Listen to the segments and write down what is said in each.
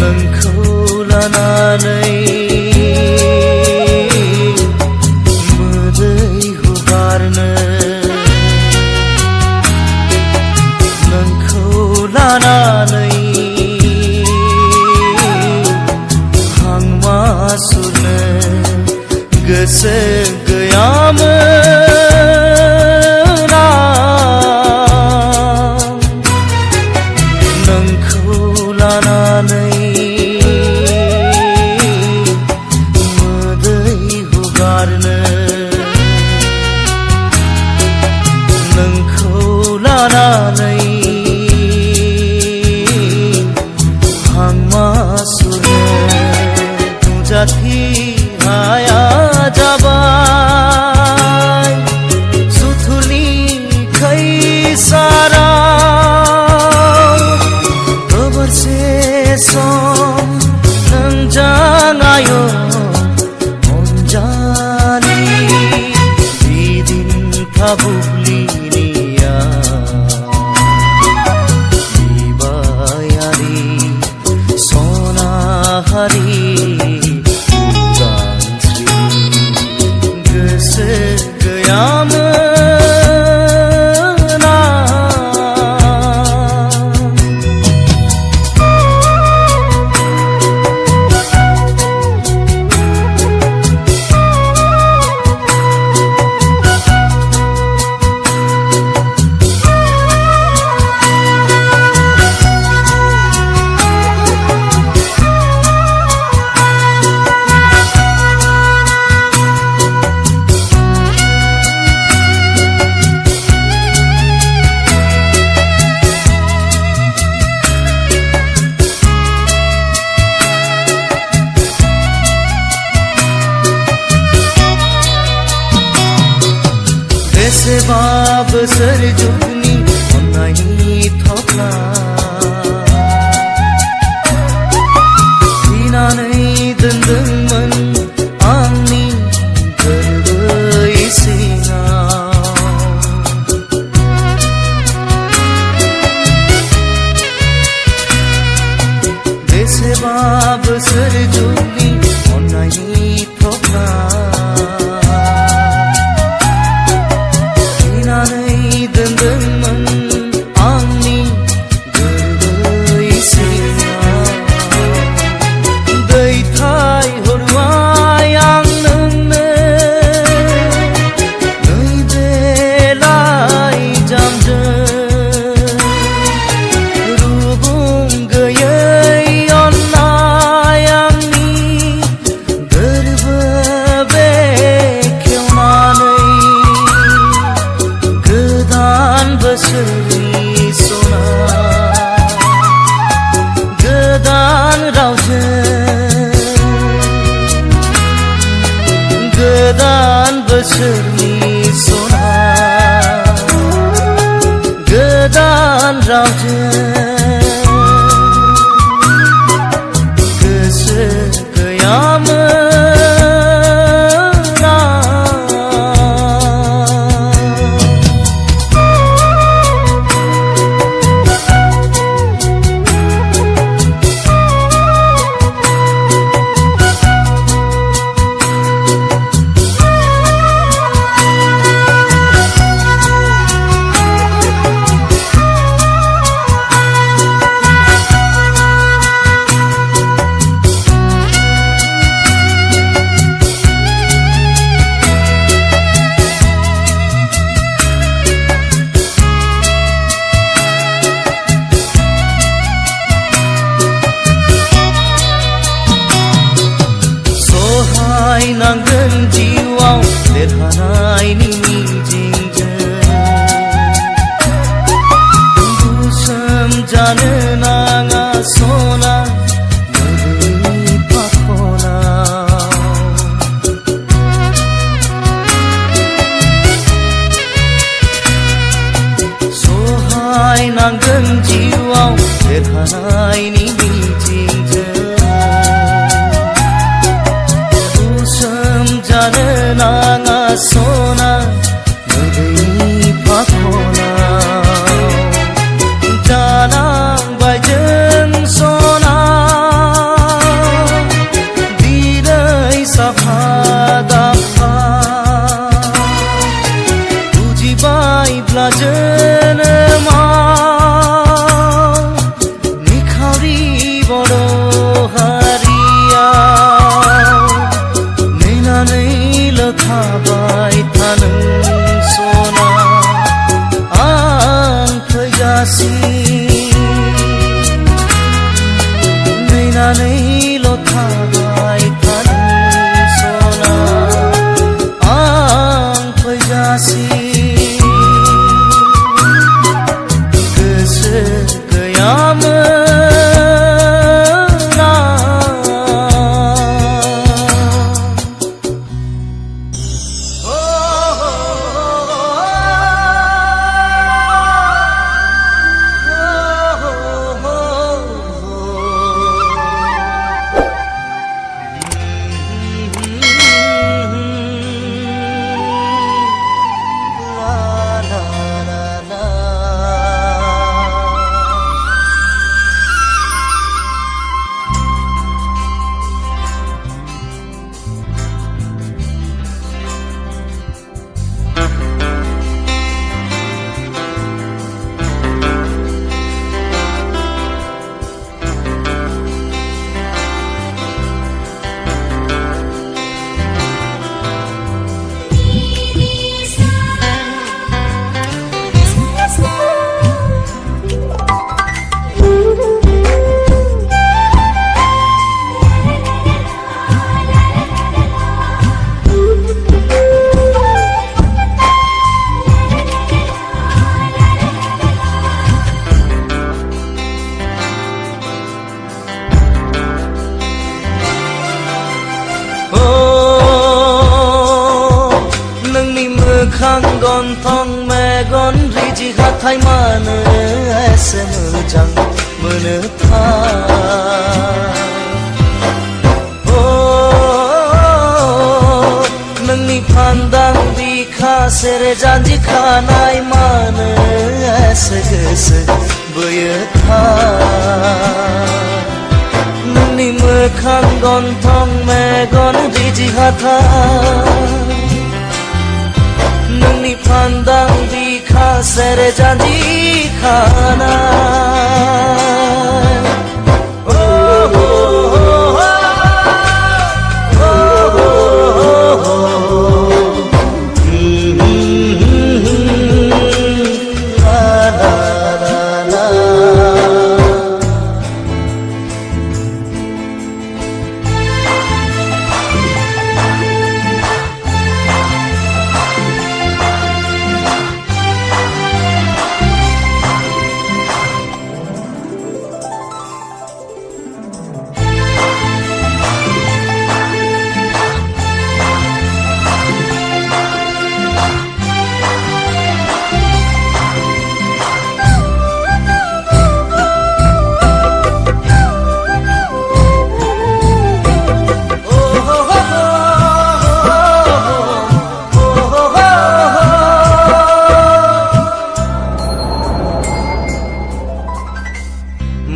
नोंखौ लानानै मोदै हुगारनो नोंखौ लानानै हां मासुरनो गोसो गैयामोन आं नोंखौ लानानै मोदै हुगारनो नोंखौ लानानै हां मासुरनो नुजाथि हाया जाबाय सुथुरनि खैसाराव गोबोरसे सम नोंजों आयो अनजालि बिदिन बुब्लिनिया बिबायारि सनाहारि उदांस्रि गोसो गैयामोन बेसेबा बोसोर जुगनि अननायनि थफ्ला फिनानै दोनदोंमोन आंनि गोरबो सिङाव बेसेबा बोसोर जुगनि अननायनि थफ्ला दोनदोंमोन आंनि गोरबै सिङाव दैथाय हरबाय आं नोंनो नैबे लाइजामजों रुगुं गैयै अननाय आंनि गोरबो बेखेवनानै गोदान बोसोरनि सना गोदान रावजों गोदान बोसोरनि सना गोदान रावजों गोसो गैयामोन हारियाव नेनानैल' थाबाय था नों सना आं फैगासिनो नेनानैल' थाबाय था नों सना आं फैगासिनो गोसो गैयामोन मोखां गन्थं मेगन रिजि हाथाय मानो एसे मोजां मोनोथाय नोंनि फान्दां बिखा सेरे जानजि खानाय मानो एसे गोसो बोयोथाय नोंनि मोखां गन्थं मेगन रिजि हाथाय नोंनि फान्दां बिखा सेरे जानजि खानाय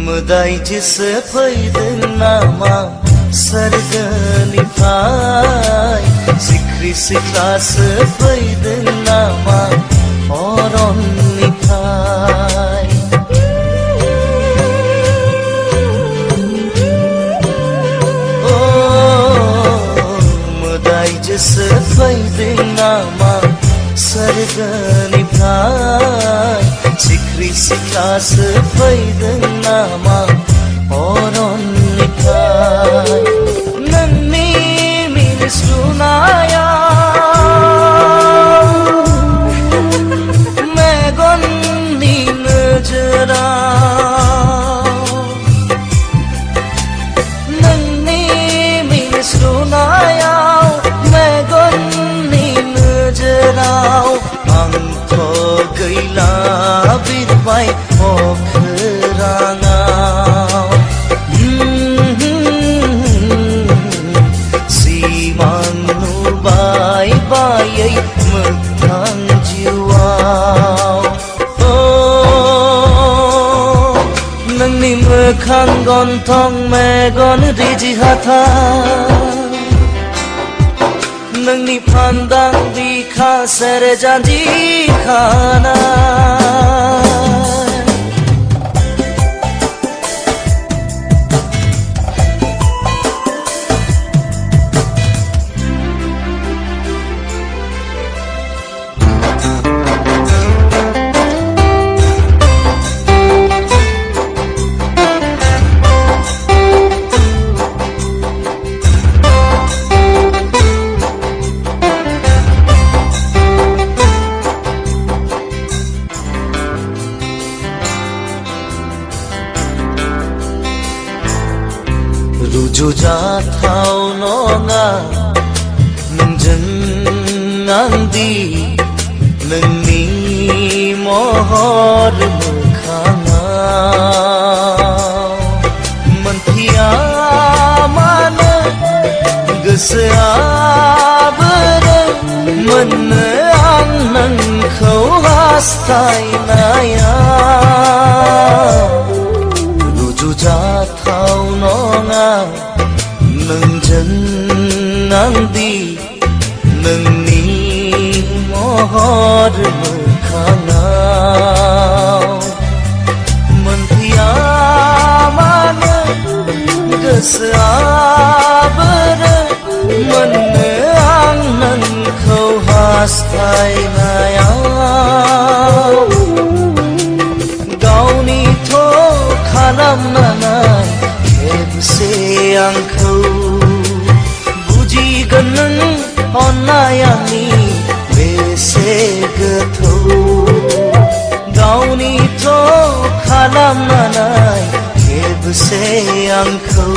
मोदायजोसो फैदों नामा सोरगोनिफ्राय सिख्रि सिख्लासो फैदों नामा अरननिफ्राय ओ मोदायजोसो फैदों नामा सोरगोनिफ्राय सिख्रि सिख्लासो फैदों नामा अरननिफ्राय नोंनि मिनिस्लुनायाव मेगननि नोजोराव नोंनि मिनिस्लुनायाव मेगननि नोजोराव आंथ' गैला बिरबाय अख्राङाव सिमां नुबाय बायै मोगथां जिउआव ओ नोंनि मोखां गन्थं मेगन रिजि हाथाय नोंनि फान्दां बिखा सेरे जानजि खानाय रुजुजाथाव नङा नोंजों आंदि नोंनि महर मोखाङाव मोनथिया मानो गोसोआ बोरो मोननो आं नोंखौ हास्थायनाया रुजुजाथाव नङा नोंजों आंदि नोंनि महर मोखाङाव मोनथिया मानो गोसोआ बोरो मोननो आं नोंखौ हास्थायनायाव गावनिथ' खालामनानै खेबसे आंखौ बुजिगोन नों अननाय आंनि बेसे गोथौ गावनिथ' खालामनानै खेबसे आंखौ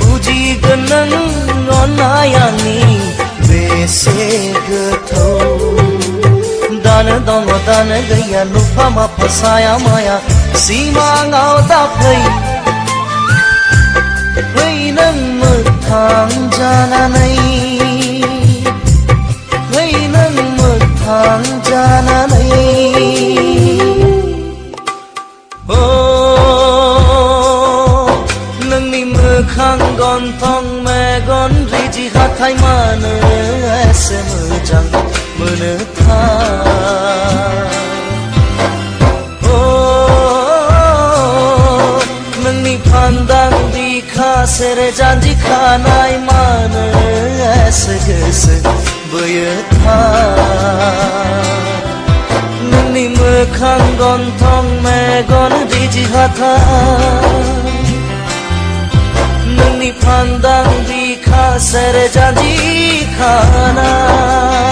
बुजिगोन नों अननाय आंनि बेसे गोथौ दानो दङ दानो गैया नुफा माफा साया माया सिमाङाव दाफै फै नों मोगथां जानानै फै नों मोगथां जानानै नोंनि मोखां गन्थं मेगन रिजि हाथाय मानो एसे मोजां मोनोथाय नोंनि फान्दां बिखा सेरे जानजि खानाय मानो एसे गोसो बोयोथाय नोंनि मोखां गन्थं मेगन रिजि हाथाय नोंनि फान्दां बिखा सेरे जानजि खानाय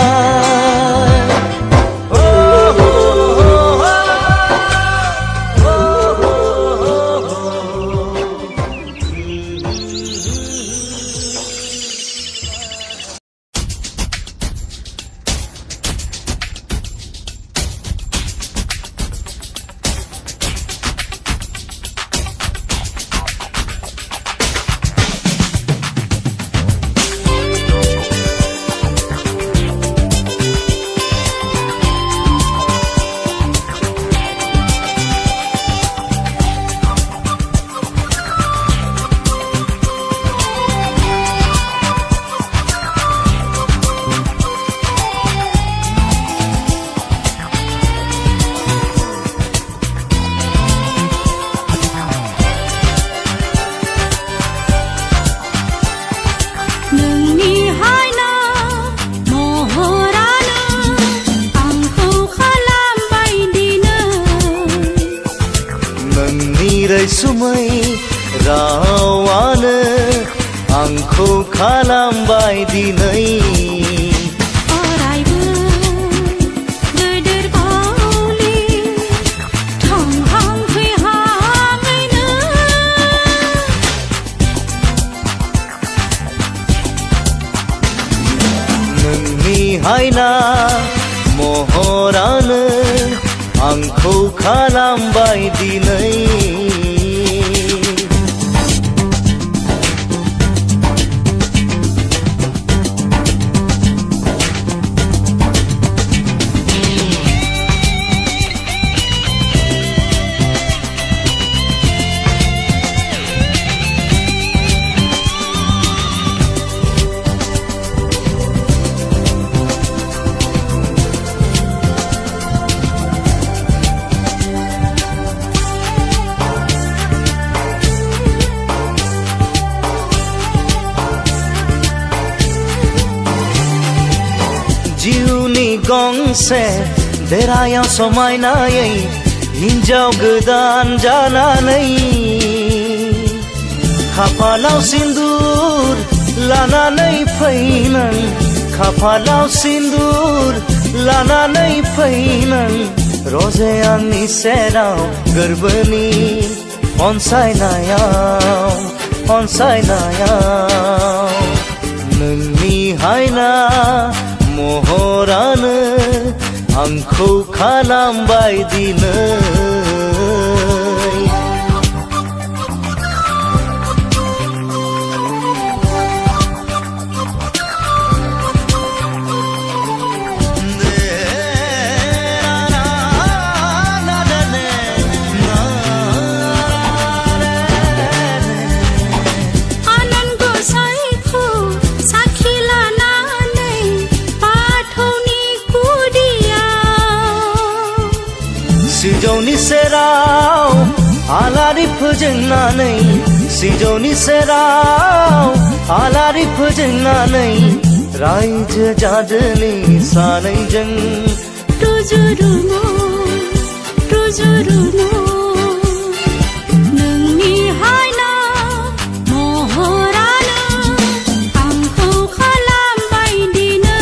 सुमै रावानो आंखौ खालामबाय दिनै अरायबो गोदोर बावलि थांहां फैहाङैनो नोंनि हायना महरानो आंखौ खालामबाय दिनै जिउनि गंसे देरायाव समायनायै हिन्जाव गोदान जानानै खाफालाव सिन्दुर लानानै फैनां खाफालाव सिन्दुर लानानै फैनां रजे आंनि सेराव गोरबोनि अनसायनायाव अनसायनायाव नोंनि हायना महरानो आंखौ खालामबाय दिनै सिजौनि सेराव आलारि फोजोंनानै सिजौनि सेराव आलारि फोजोंनानै रायजो जादोनि सानैजों रुजु-रुमु रुजु-रुमु नोंनि हायना महरानो आंखौ खालामबाय दिनै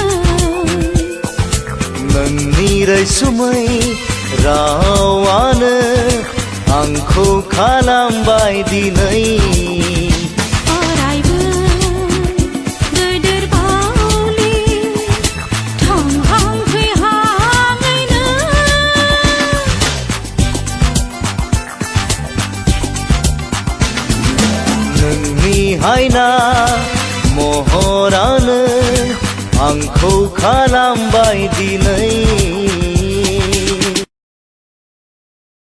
नोंनि रैसुमै रावानो आंखौ खालामबाय दिनै अरायबो गोदोर बावलि थांहां फैहाङैनो नोंनि हायना महरानो आंखौ खालामबाय दिनै